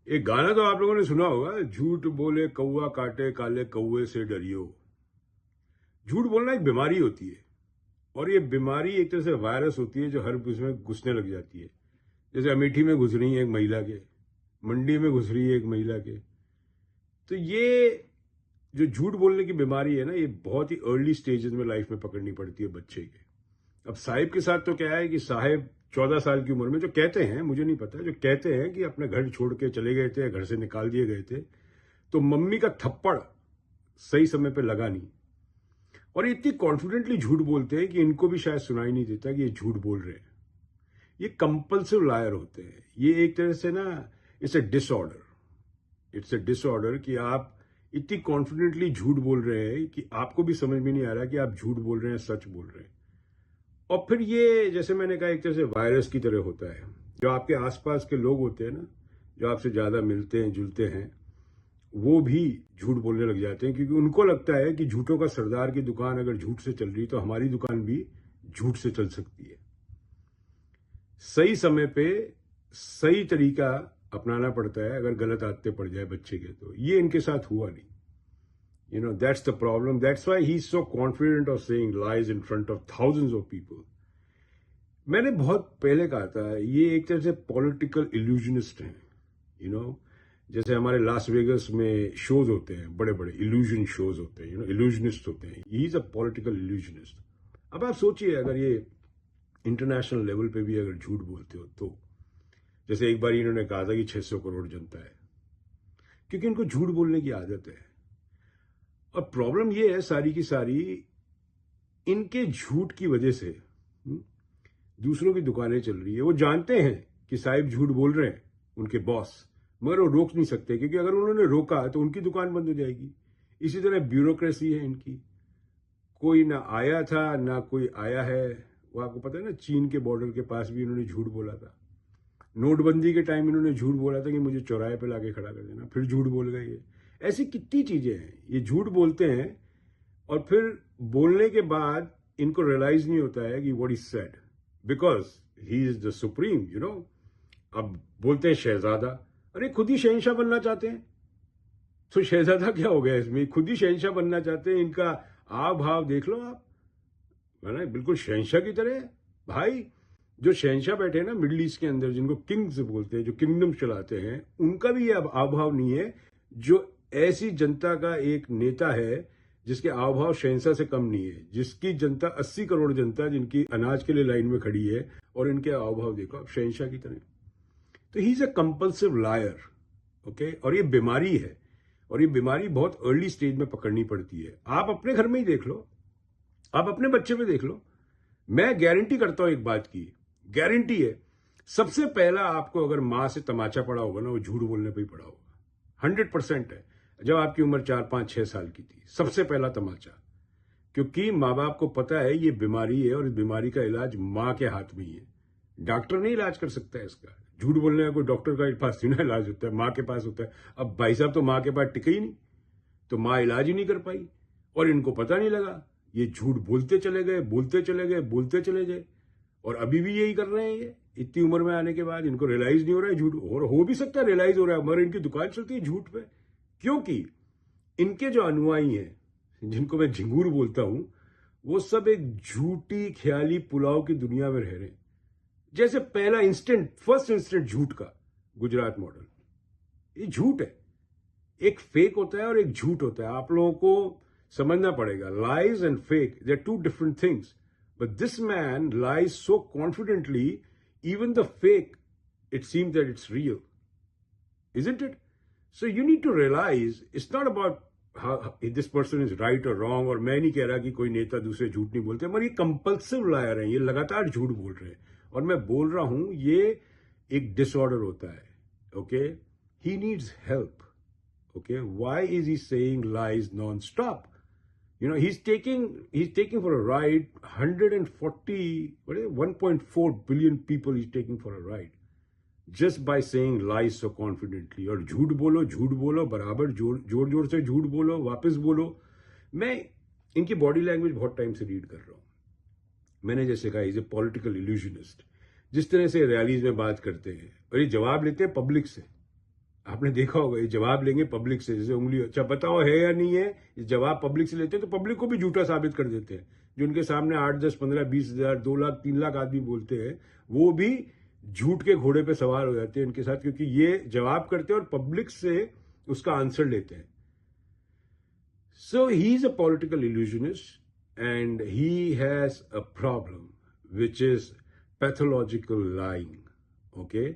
एक गाना तो आप लोगों ने सुना होगा, झूठ बोले कौवा काटे काले कौवे से डरियो। झूठ बोलना एक बीमारी होती है, और ये बीमारी एक तरह से वायरस होती है जो हर उसमें घुसने लग जाती है। जैसे अमेठी में घुस रही है एक महिला के, मंडी में घुस रही है एक महिला के। तो ये जो झूठ बोलने की बीमारी है ना, ये बहुत ही अर्ली स्टेजेस में लाइफ में पकड़नी पड़ती है बच्चे के। अब साहिब के साथ तो क्या है कि साहिब 14 साल की उम्र में, जो कहते हैं, मुझे नहीं पता, जो कहते हैं कि अपने घर छोड़ के चले गए थे, घर से निकाल दिए गए थे, तो मम्मी का थप्पड़ सही समय पे लगा नहीं। और ये इतनी कॉन्फिडेंटली झूठ बोलते हैं कि इनको भी शायद सुनाई नहीं देता कि ये झूठ बोल रहे हैं। ये कंपल्सिव लायर होते हैं। ये एक तरह से ना, it's a disorder. It's a disorder कि आप इतनी कॉन्फिडेंटली झूठ बोल रहे हैं कि आपको भी समझ में नहीं आ रहा कि आप झूठ बोल रहे हैं, सच बोल रहे हैं। और फिर ये, जैसे मैंने कहा, एक तरह से वायरस की तरह होता है। जो आपके आसपास के लोग होते हैं ना, जो आपसे ज्यादा मिलते हैं जुलते हैं, वो भी झूठ बोलने लग जाते हैं, क्योंकि उनको लगता है कि झूठों का सरदार की दुकान अगर झूठ से चल रही तो हमारी दुकान भी झूठ से चल सकती है। सही समय पे सही तरीका अपनाना पड़ता है, अगर गलत आदतें पड़ जाए बच्चे के तो। ये इनके साथ हुआ नहीं। That's the problem. That's why he is so confident of saying lies in front of thousands of people. मैंने बहुत पहले कहा था, ये एक तरह से पॉलिटिकल इल्यूजनिस्ट हैं। यू नो जैसे हमारे लास वेगस में शोज होते हैं, बड़े बड़े इल्यूजन शोज होते हैं, इल्यूजनिस्ट होते हैं। ही इज अ पॉलिटिकल इल्यूजनिस्ट। अब आप सोचिए, अगर ये इंटरनेशनल लेवल पे भी अगर झूठ बोलते हो तो, जैसे एक बार इन्होंने कहा था कि 600 करोड़ जनता है, क्योंकि इनको झूठ बोलने की आदत है। और प्रॉब्लम ये है सारी की सारी, इनके झूठ की वजह से दूसरों की दुकानें चल रही है। वो जानते हैं कि साहिब झूठ बोल रहे हैं, उनके बॉस, मगर वो रोक नहीं सकते, क्योंकि अगर उन्होंने रोका तो उनकी दुकान बंद हो जाएगी। इसी तरह ब्यूरोक्रेसी है इनकी। कोई ना आया था ना कोई आया है। वो आपको पता है ना, चीन के बॉर्डर के पास भी इन्होंने झूठ बोला था। नोटबंदी के टाइम इन्होंने झूठ बोला था कि मुझे चौराहे पे लाके खड़ा कर देना, फिर झूठ बोल गए। ये ऐसी कितनी चीजें हैं, ये झूठ बोलते हैं और फिर बोलने के बाद इनको रियलाइज नहीं होता है कि what is said, because he is the supreme. अब बोलते हैं शहजादा, अरे खुद ही शहंशाह बनना चाहते हैं। तो शहजादा क्या हो गया इसमें, खुद ही शहंशाह बनना चाहते हैं। इनका आव भाव देख लो आप, है ना, बिल्कुल शहंशाह की तरह है। भाई, जो शहंशाह बैठे हैं ना मिडिल ईस्ट के अंदर, जिनको किंग्स बोलते हैं, जो किंगडम चलाते हैं, उनका भी ये आव भाव नहीं है। जो ऐसी जनता का एक नेता है जिसके आव भाव शहंशाह से कम नहीं है, जिसकी जनता 80 करोड़ जनता जिनकी अनाज के लिए लाइन में खड़ी है, और इनके आव भाव देखो आप शहंशाह की तरह। तो he is a compulsive liar. Okay, और ये बीमारी है, और ये बीमारी बहुत अर्ली स्टेज में पकड़नी पड़ती है। आप अपने घर में ही देख लो, आप अपने बच्चे पे देख लो। मैं गारंटी करता हूं एक बात की, गारंटी है, सबसे पहला आपको अगर मां से तमाचा पड़ा होगा ना, वो झूठ बोलने पे ही पड़ा होगा। 100% है। जब आपकी उम्र 4, 5, 6 साल की थी, सबसे पहला तमाचा। क्योंकि माँ बाप को पता है ये बीमारी है, और इस बीमारी का इलाज माँ के हाथ में ही है। डॉक्टर नहीं इलाज कर सकता है इसका। झूठ बोलने का कोई डॉक्टर का पास ही ना इलाज होता है, माँ के पास होता है। अब भाई साहब तो माँ के पास टिके ही नहीं, तो माँ इलाज ही नहीं कर पाई, और इनको पता नहीं लगा। ये झूठ बोलते चले गए, बोलते चले गए, बोलते चले गए, और अभी भी यही कर रहे हैं। ये इतनी उम्र में आने के बाद इनको रियलाइज नहीं हो रहा है झूठ, और हो भी सकता है रियलाइज हो रहा है, मगर इनकी दुकान चलती है झूठ पे। क्योंकि इनके जो अनुयायी हैं, जिनको मैं झिंगूर बोलता हूं, वो सब एक झूठी ख्याली पुलाव की दुनिया में रह रहे हैं। जैसे पहला इंस्टेंट, फर्स्ट इंस्टेंट झूठ का गुजरात मॉडल, ये झूठ है। एक फेक होता है और एक झूठ होता है। आप लोगों को समझना पड़ेगा, lies and fake, they are two different things. But this man lies so confidently, even the fake, it seems that it's real, isn't it? So you need to realize it's not about how if this person is right or wrong। और मैं नहीं कह रहा कि कोई नेता दूसरे झूठ नहीं बोलते, मगर ये कंपल्सिव लायर हैं, ये लगातार झूठ बोल रहे हैं। और मैं बोल रहा हूं ये एक डिसऑर्डर होता है। Okay, he needs help. Okay, why is he saying lies non-stop? He's taking for a ride 140, what is it, 1.4 billion people he's taking for a ride, just by saying lies so confidently। और झूठ बोलो बराबर, जोर जोर से झूठ बोलो, वापस बोलो। मैं इनकी बॉडी लैंग्वेज बहुत टाइम से रीड कर रहा हूं। मैंने जैसे कहा, इज ए पॉलिटिकल इल्यूजनिस्ट। जिस तरह से रैलीज में बात करते हैं और ये जवाब लेते हैं पब्लिक से, आपने देखा होगा, ये जवाब लेंगे पब्लिक से, जैसे उंगली, अच्छा बताओ है या नहीं है, ये जवाब पब्लिक से लेते हैं तो पब्लिक को भी झूठा साबित कर देते हैं। जो उनके सामने 8, 10, 15, 20,000, 2 लाख, 3 लाख आदमी बोलते हैं, वो भी झूठ के घोड़े पे सवार हो जाते हैं इनके साथ, क्योंकि ये जवाब करते हैं और पब्लिक से उसका आंसर लेते हैं। So he's a political illusionist and he has a problem which is pathological lying. Okay?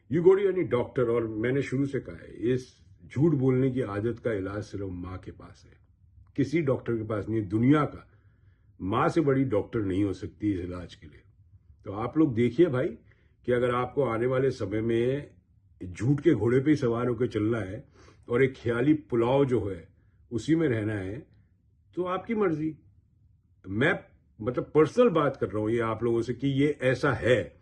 You go to any doctor, और मैंने शुरू से कहा है, इस झूठ बोलने की आदत का इलाज सिर्फ माँ के पास है, किसी डॉक्टर के पास नहीं। दुनिया का माँ से बड़ी डॉक्टर नहीं हो सकती इस इलाज के लिए। तो आप लोग देखिए भाई कि अगर आपको आने वाले समय में झूठ के घोड़े पे ही सवार होकर चलना है और एक ख्याली पुलाव जो है उसी में रहना है, तो आपकी मर्जी। मैं मतलब पर्सनल बात कर रहा हूं ये आप लोगों से कि ये ऐसा है,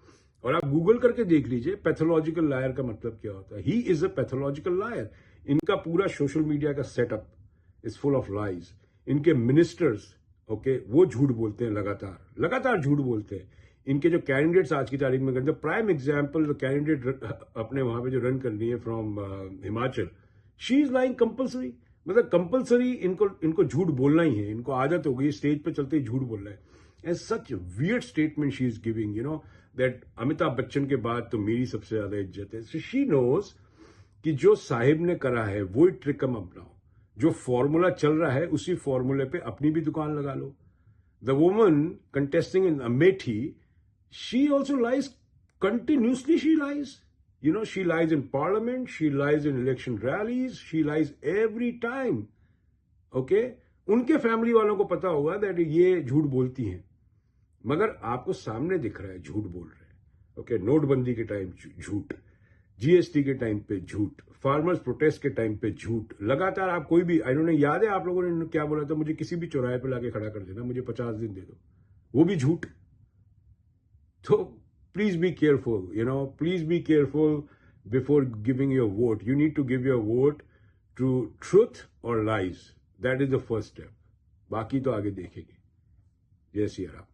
और आप गूगल करके देख लीजिए पैथोलॉजिकल लायर का मतलब क्या होता है। He is a pathological liar. इनका पूरा सोशल मीडिया का setup is full of lies. इनके मिनिस्टर्स, ओके, वो झूठ बोलते हैं, लगातार झूठ बोलते हैं। इनके जो कैंडिडेट्स आज की तारीख में करते हैं, प्राइम एग्जाम्पल जो कैंडिडेट अपने वहां पे जो रन कर रही है from Himachal, she is lying compulsory. मतलब कंपल्सरी इनको झूठ बोलना ही है, इनको आदत हो गई स्टेज पे चलते ही झूठ बोलना है। And such weird statement she is giving, you know that Amitabh Bachchan के बाद तो मेरी सबसे ज्यादा इज्जत है। सो शी नोज कि जो साहिब ने करा है वही ट्रिक हम अपनाओ, जो फॉर्मूला चल रहा है उसी फॉर्मूले पे अपनी भी दुकान लगा लो। The woman contesting in Amethi, she also lies continuously. She lies, you know, she lies in parliament, she lies in election rallies, she lies every time. Okay, उनके फैमिली वालों को पता होगा दैट ये झूठ बोलती हैं, मगर आपको सामने दिख रहा है झूठ बोल रहे हैं। ओके, नोटबंदी के टाइम झूठ, जीएसटी के टाइम पे झूठ, फार्मर्स प्रोटेस्ट के टाइम पे झूठ, लगातार। आप कोई भी, आई डोंट नो, याद है आप लोगों ने क्या बोला था, मुझे किसी भी चौराहे पे लाके खड़ा कर देना, मुझे 50 दिन दे दो, वो भी झूठ। So please be careful, you know, please be careful before giving your vote. You need to give your vote to truth or lies. That is the first step. बाकी तो आगे देखेंगे। जय सिया राम।